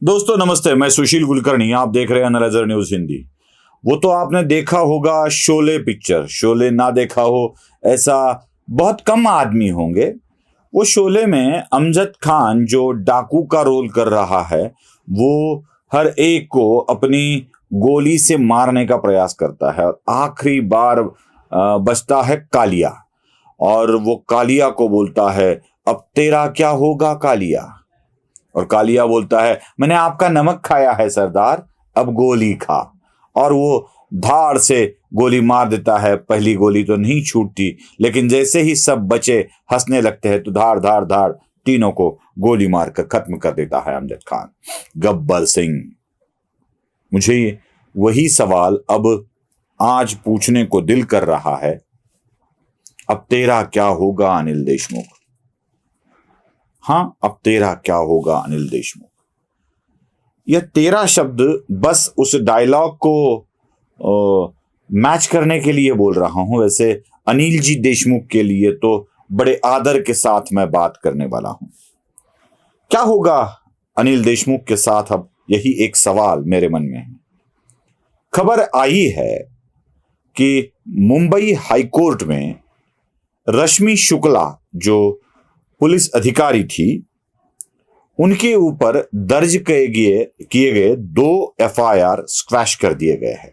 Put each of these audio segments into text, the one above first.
दोस्तों नमस्ते, मैं सुशील कुलकर्णी। आप देख रहे हैं एनालाइजर न्यूज हिंदी। वो तो आपने देखा होगा शोले पिक्चर। शोले ना देखा हो ऐसा बहुत कम आदमी होंगे। वो शोले में अमजद खान जो डाकू का रोल कर रहा है, वो हर एक को अपनी गोली से मारने का प्रयास करता है और आखिरी बार बचता है कालिया। और वो कालिया को बोलता है, अब तेरा क्या होगा कालिया। और कालिया बोलता है, मैंने आपका नमक खाया है सरदार, अब गोली खा। और वो धाड़ से गोली मार देता है। पहली गोली तो नहीं छूटती, लेकिन जैसे ही सब बचे हंसने लगते हैं तो धाड़ धाड़ धाड़ तीनों को गोली मारकर खत्म कर देता है अमजद खान। गब्बर सिंह। मुझे वही सवाल अब आज पूछने को दिल कर रहा है, अब तेरा क्या होगा अनिल देशमुख। हाँ, अब तेरा क्या होगा अनिल देशमुख। यह तेरा शब्द बस उस डायलॉग को मैच करने के लिए बोल रहा हूं। वैसे अनिल जी देशमुख के लिए तो बड़े आदर के साथ मैं बात करने वाला हूं। क्या होगा अनिल देशमुख के साथ, अब यही एक सवाल मेरे मन में है। खबर आई है कि मुंबई हाईकोर्ट में रश्मि शुक्ला जो पुलिस अधिकारी थी, उनके ऊपर दर्ज किए गए 2 एफआईआर स्क्वैश कर दिए गए हैं।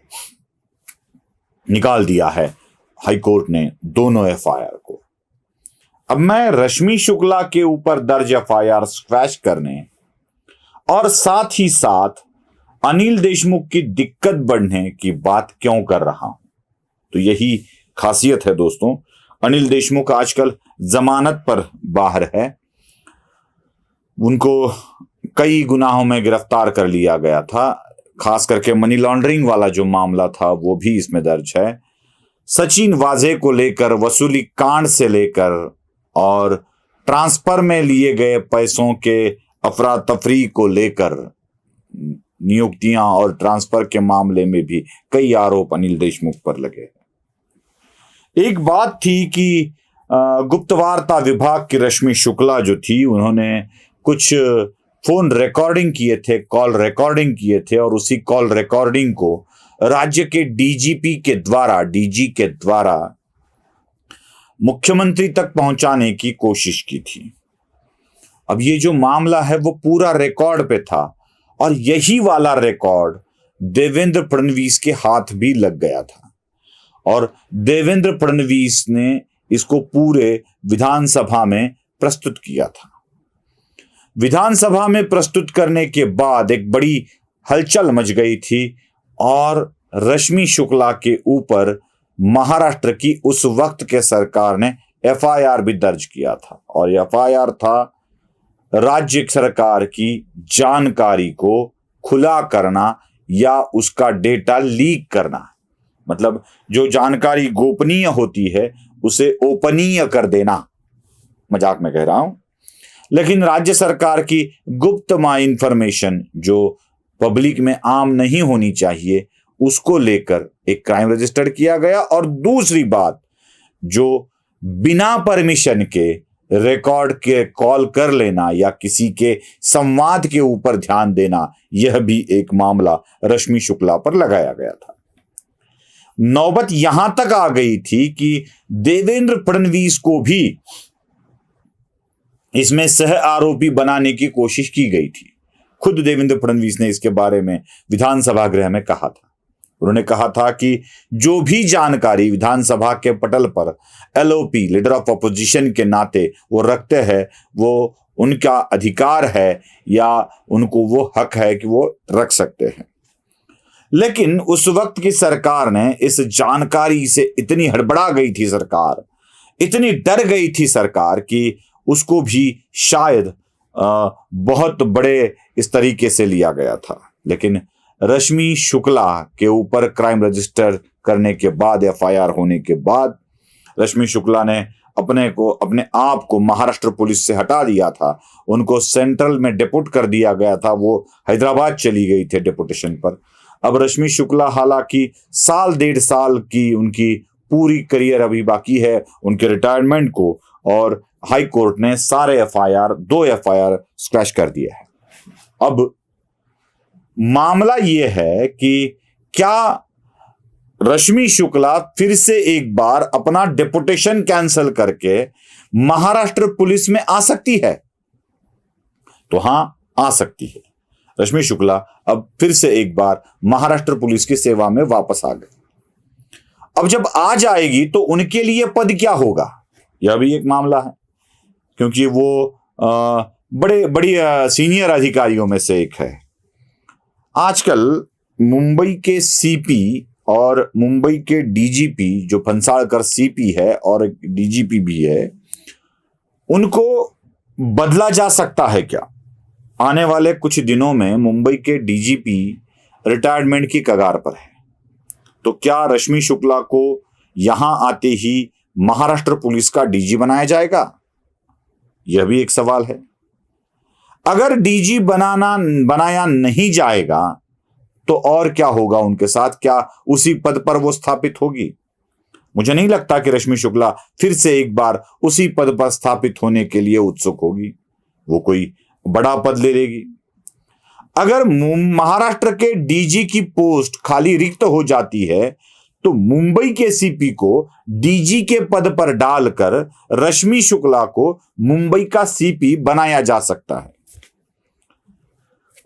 निकाल दिया है हाईकोर्ट ने दोनों एफआईआर को। अब मैं रश्मि शुक्ला के ऊपर दर्ज एफआईआर स्क्वैश करने और साथ ही साथ अनिल देशमुख की दिक्कत बढ़ने की बात क्यों कर रहा हूं, तो यही खासियत है दोस्तों। अनिल देशमुख आजकल जमानत पर बाहर है। उनको कई गुनाहों में गिरफ्तार कर लिया गया था। खास करके मनी लॉन्ड्रिंग वाला जो मामला था वो भी इसमें दर्ज है। सचिन वाजे को लेकर, वसूली कांड से लेकर और ट्रांसफर में लिए गए पैसों के अफरा तफरी को लेकर, नियुक्तियां और ट्रांसफर के मामले में भी कई आरोप अनिल देशमुख पर लगे। एक बात थी कि गुप्तवार्ता विभाग की रश्मि शुक्ला जो थी, उन्होंने कुछ फोन रिकॉर्डिंग किए थे, कॉल रिकॉर्डिंग किए थे, और उसी कॉल रिकॉर्डिंग को राज्य के डीजी के द्वारा मुख्यमंत्री तक पहुंचाने की कोशिश की थी। अब ये जो मामला है वो पूरा रिकॉर्ड पे था, और यही वाला रिकॉर्ड देवेंद्र फडणवीस के हाथ भी लग गया था, और देवेंद्र फडणवीस ने इसको पूरे विधानसभा में प्रस्तुत किया था। विधानसभा में प्रस्तुत करने के बाद एक बड़ी हलचल मच गई थी, और रश्मि शुक्ला के ऊपर महाराष्ट्र की उस वक्त के सरकार ने एफआईआर भी दर्ज किया था। और एफआईआर था राज्य सरकार की जानकारी को खुला करना या उसका डेटा लीक करना। मतलब जो जानकारी गोपनीय होती है उसे ओपनीय कर देना। मजाक में कह रहा हूं, लेकिन राज्य सरकार की गुप्त इंफॉर्मेशन जो पब्लिक में आम नहीं होनी चाहिए, उसको लेकर एक क्राइम रजिस्टर किया गया। और दूसरी बात, जो बिना परमिशन के रिकॉर्ड के कॉल कर लेना या किसी के संवाद के ऊपर ध्यान देना, यह भी एक मामला रश्मि शुक्ला पर लगाया गया था। नौबत यहां तक आ गई थी कि देवेंद्र फडणवीस को भी इसमें सह आरोपी बनाने की कोशिश की गई थी। खुद देवेंद्र फडणवीस ने इसके बारे में विधानसभा गृह में कहा था। उन्होंने कहा था कि जो भी जानकारी विधानसभा के पटल पर एलओपी, लीडर ऑफ अपोजिशन के नाते वो रखते हैं, वो उनका अधिकार है या उनको वो हक है कि वो रख सकते हैं। लेकिन उस वक्त की सरकार ने इस जानकारी से इतनी हड़बड़ा गई थी सरकार, इतनी डर गई थी सरकार कि उसको भी शायद बहुत बड़े इस तरीके से लिया गया था। लेकिन रश्मि शुक्ला के ऊपर क्राइम रजिस्टर करने के बाद, एफआईआर होने के बाद, रश्मि शुक्ला ने अपने आप को महाराष्ट्र पुलिस से हटा दिया था। उनको सेंट्रल में डिपोट कर दिया गया था। वो हैदराबाद चली गई थी डिपोटेशन पर। अब रश्मि शुक्ला, हालांकि 1.5 साल की उनकी पूरी करियर अभी बाकी है उनके रिटायरमेंट को, और हाई कोर्ट ने सारे 2 एफआईआर स्क्रैच कर दिए हैं। अब मामला यह है कि क्या रश्मि शुक्ला फिर से एक बार अपना डेपुटेशन कैंसिल करके महाराष्ट्र पुलिस में आ सकती है? तो हां, आ सकती है। रश्मि शुक्ला अब फिर से एक बार महाराष्ट्र पुलिस की सेवा में वापस आ गए। अब जब आ जाएगी तो उनके लिए पद क्या होगा, यह भी एक मामला है, क्योंकि वो बड़ी सीनियर अधिकारियों में से एक है। आजकल मुंबई के सीपी और मुंबई के डीजीपी, जो फंसालकर सीपी है और डीजीपी भी है, उनको बदला जा सकता है क्या? आने वाले कुछ दिनों में मुंबई के डीजीपी रिटायरमेंट की कगार पर है, तो क्या रश्मि शुक्ला को यहां आते ही महाराष्ट्र पुलिस का डीजी बनाया जाएगा? यह भी एक सवाल है। अगर डीजी बनाया नहीं जाएगा तो और क्या होगा उनके साथ? क्या उसी पद पर वो स्थापित होगी? मुझे नहीं लगता कि रश्मि शुक्ला फिर से एक बार उसी पद पर स्थापित होने के लिए उत्सुक होगी। वो कोई बड़ा पद ले लेगी। अगर महाराष्ट्र के डीजी की पोस्ट खाली रिक्त हो जाती है तो मुंबई के सीपी को डीजी के पद पर डालकर रश्मि शुक्ला को मुंबई का सीपी बनाया जा सकता है।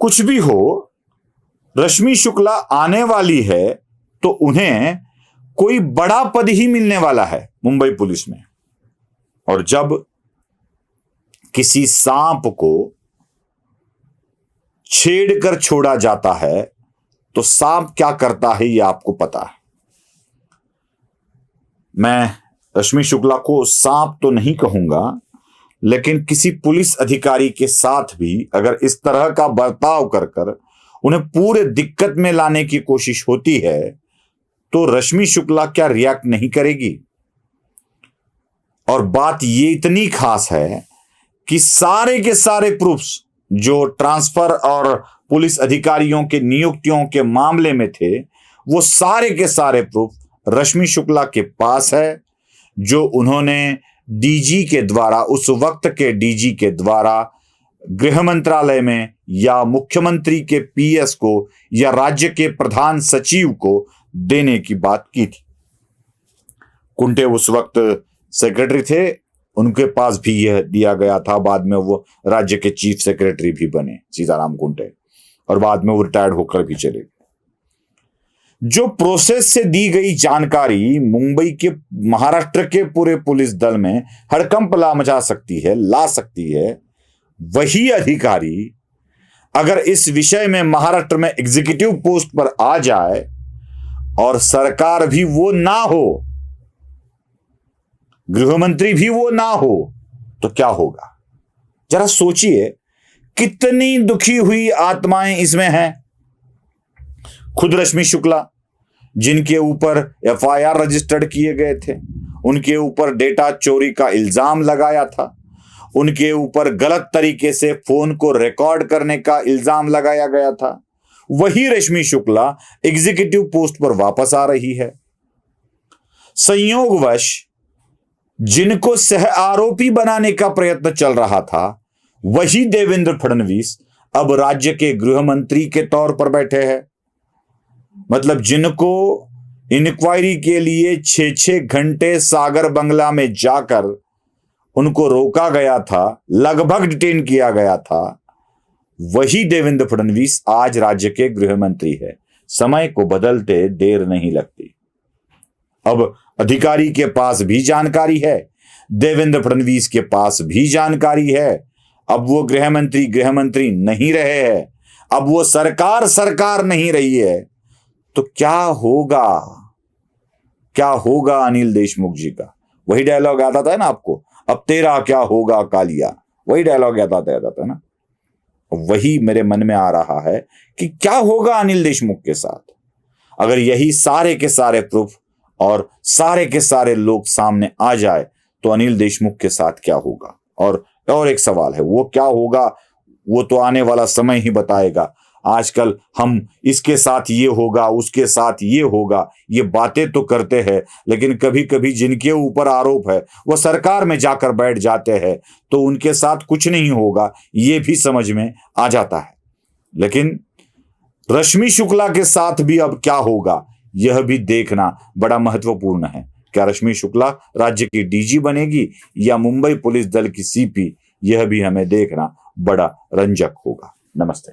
कुछ भी हो, रश्मि शुक्ला आने वाली है तो उन्हें कोई बड़ा पद ही मिलने वाला है मुंबई पुलिस में। और जब किसी सांप को छेड़कर छोड़ा जाता है तो सांप क्या करता है यह आपको पता है। मैं रश्मि शुक्ला को सांप तो नहीं कहूंगा, लेकिन किसी पुलिस अधिकारी के साथ भी अगर इस तरह का बर्ताव कर कर उन्हें पूरे दिक्कत में लाने की कोशिश होती है तो रश्मि शुक्ला क्या रिएक्ट नहीं करेगी? और बात ये इतनी खास है कि सारे के सारे प्रूफ्स जो ट्रांसफर और पुलिस अधिकारियों के नियुक्तियों के मामले में थे, वो सारे के सारे प्रूफ रश्मि शुक्ला के पास है, जो उन्होंने डीजी के द्वारा, उस वक्त के डीजी के द्वारा गृह मंत्रालय में या मुख्यमंत्री के पीएस को या राज्य के प्रधान सचिव को देने की बात की थी। कुंटे उस वक्त सेक्रेटरी थे, उनके पास भी यह दिया गया था। बाद में वो राज्य के चीफ सेक्रेटरी भी बने, सीताराम कुंटे, और बाद में वो रिटायर्ड होकर भी चले गए। जो प्रोसेस से दी गई जानकारी मुंबई के, महाराष्ट्र के पूरे पुलिस दल में हड़कंप मचा सकती है, ला सकती है, वही अधिकारी अगर इस विषय में महाराष्ट्र में एग्जीक्यूटिव पोस्ट पर आ जाए और सरकार भी वो ना हो, गृह मंत्री भी वो ना हो, तो क्या होगा? जरा सोचिए, कितनी दुखी हुई आत्माएं इसमें हैं। खुद रश्मि शुक्ला, जिनके ऊपर एफआईआर रजिस्टर्ड किए गए थे, उनके ऊपर डेटा चोरी का इल्जाम लगाया था, उनके ऊपर गलत तरीके से फोन को रिकॉर्ड करने का इल्जाम लगाया गया था, वही रश्मि शुक्ला एग्जीक्यूटिव पोस्ट पर वापस आ रही है। संयोगवश जिनको सह आरोपी बनाने का प्रयत्न चल रहा था, वही देवेंद्र फडणवीस अब राज्य के गृह मंत्री के तौर पर बैठे हैं। मतलब जिनको इंक्वायरी के लिए 6-6 घंटे सागर बंगला में जाकर उनको रोका गया था, लगभग डिटेन किया गया था, वही देवेंद्र फडणवीस आज राज्य के गृह मंत्री है। समय को बदलते देर नहीं लगती। अब अधिकारी के पास भी जानकारी है, देवेंद्र फडणवीस के पास भी जानकारी है। अब वो गृह मंत्री नहीं रहे हैं, अब वो सरकार नहीं रही है, तो क्या होगा अनिल देशमुख जी का? वही डायलॉग आता था ना आपको, अब तेरा क्या होगा कालिया, वही डायलॉग आता था ना। वही मेरे मन में आ रहा है कि क्या होगा अनिल देशमुख के साथ अगर यही सारे के सारे प्रूफ और सारे के सारे लोग सामने आ जाए, तो अनिल देशमुख के साथ क्या होगा? और एक सवाल है, वो क्या होगा वो तो आने वाला समय ही बताएगा। आजकल हम इसके साथ ये होगा, उसके साथ ये होगा, ये बातें तो करते हैं, लेकिन कभी कभी जिनके ऊपर आरोप है वो सरकार में जाकर बैठ जाते हैं, तो उनके साथ कुछ नहीं होगा, ये भी समझ में आ जाता है। लेकिन रश्मि शुक्ला के साथ भी अब क्या होगा, यह भी देखना बड़ा महत्वपूर्ण है। क्या रश्मि शुक्ला राज्य की डीजी बनेगी या मुंबई पुलिस दल की सीपी, यह भी हमें देखना बड़ा रंजक होगा। नमस्ते।